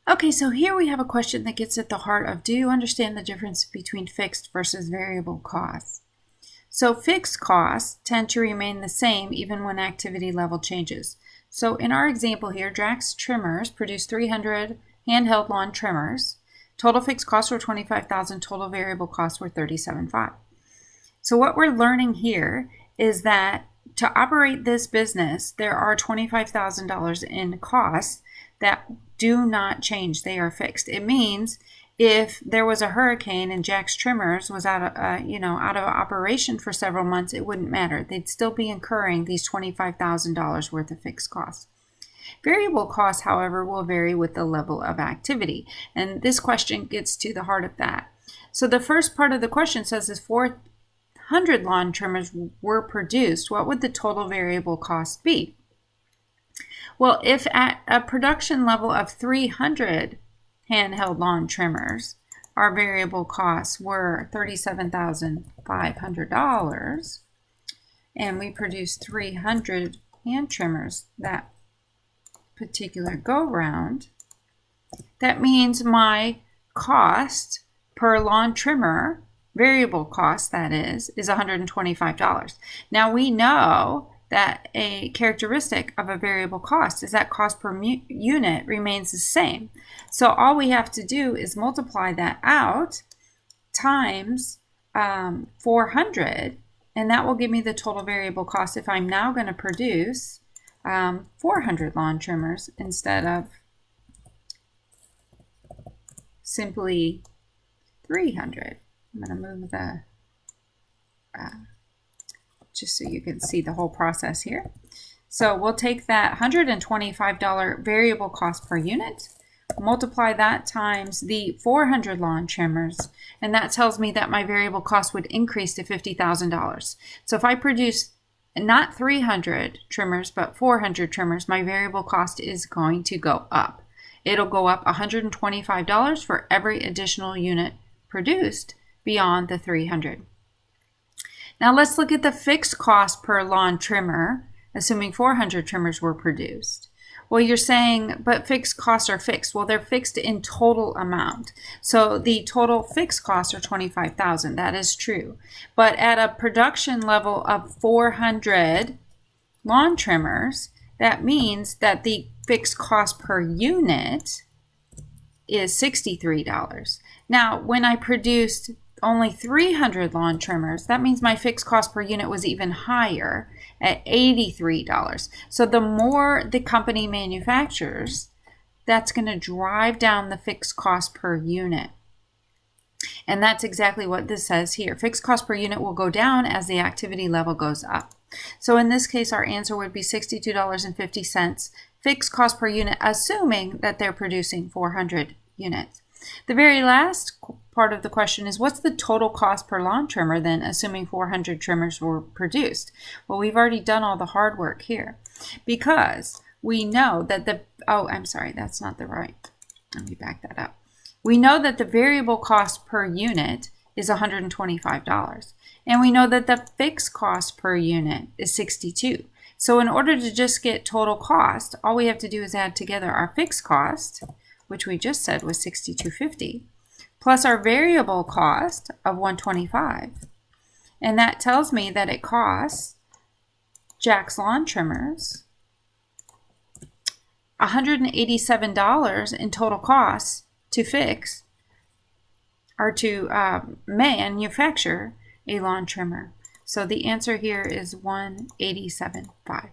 Okay, so here we have a question that gets at the heart of, do you understand the difference between fixed versus variable costs? So fixed costs tend to remain the same even when activity level changes. So in our example here, Drax Trimmers produced 300 handheld lawn trimmers. Total fixed costs were $25,000, total variable costs were $37,500. So what we're learning here is that to operate this business, there are $25,000 in costs that do not change. They are fixed. It means if there was a hurricane and Jack's Trimmers was out of operation for several months, it wouldn't matter. They'd still be incurring these $25,000 worth of fixed costs. Variable costs, however, will vary with the level of activity. And this question gets to the heart of that. So the first part of the question says if 400 lawn trimmers were produced, what would the total variable cost be? Well, if at a production level of 300 handheld lawn trimmers, our variable costs were $37,500, and we produced 300 hand trimmers that particular go-round, that means my cost per lawn trimmer, variable cost that is $125. Now we know that a characteristic of a variable cost is that cost per unit remains the same. So all we have to do is multiply that out times 400, and that will give me the total variable cost if I'm now going to produce 400 lawn trimmers instead of simply 300. I'm going to move the just so you can see the whole process here. So we'll take that $125 variable cost per unit, multiply that times the 400 lawn trimmers, and that tells me that my variable cost would increase to $50,000. So if I produce not 300 trimmers, but 400 trimmers, my variable cost is going to go up. It'll go up $125 for every additional unit produced beyond the 300. Now let's look at the fixed cost per lawn trimmer, assuming 400 trimmers were produced. Well, you're saying, but fixed costs are fixed. Well, they're fixed in total amount. So the total fixed costs are $25,000. That is true. But at a production level of 400 lawn trimmers, that means that the fixed cost per unit is $63. Now, when I produced only 300 lawn trimmers, that means my fixed cost per unit was even higher at $83. So the more the company manufactures, that's going to drive down the fixed cost per unit. And that's exactly what this says here. Fixed cost per unit will go down as the activity level goes up. So in this case, our answer would be $62.50 fixed cost per unit, assuming that they're producing 400 units. The very last part of the question is, what's the total cost per lawn trimmer then, assuming 400 trimmers were produced? Well, we've already done all the hard work here, because we know that that's not the right. Let me back that up. We know that the variable cost per unit is $125, and we know that the fixed cost per unit is $62. So in order to just get total cost, all we have to do is add together our fixed cost, which we just said was $62.50, plus our variable cost of $125. And that tells me that it costs Jack's Lawn Trimmers $187 in total costs to fix or to manufacture a lawn trimmer. So the answer here is $187.5.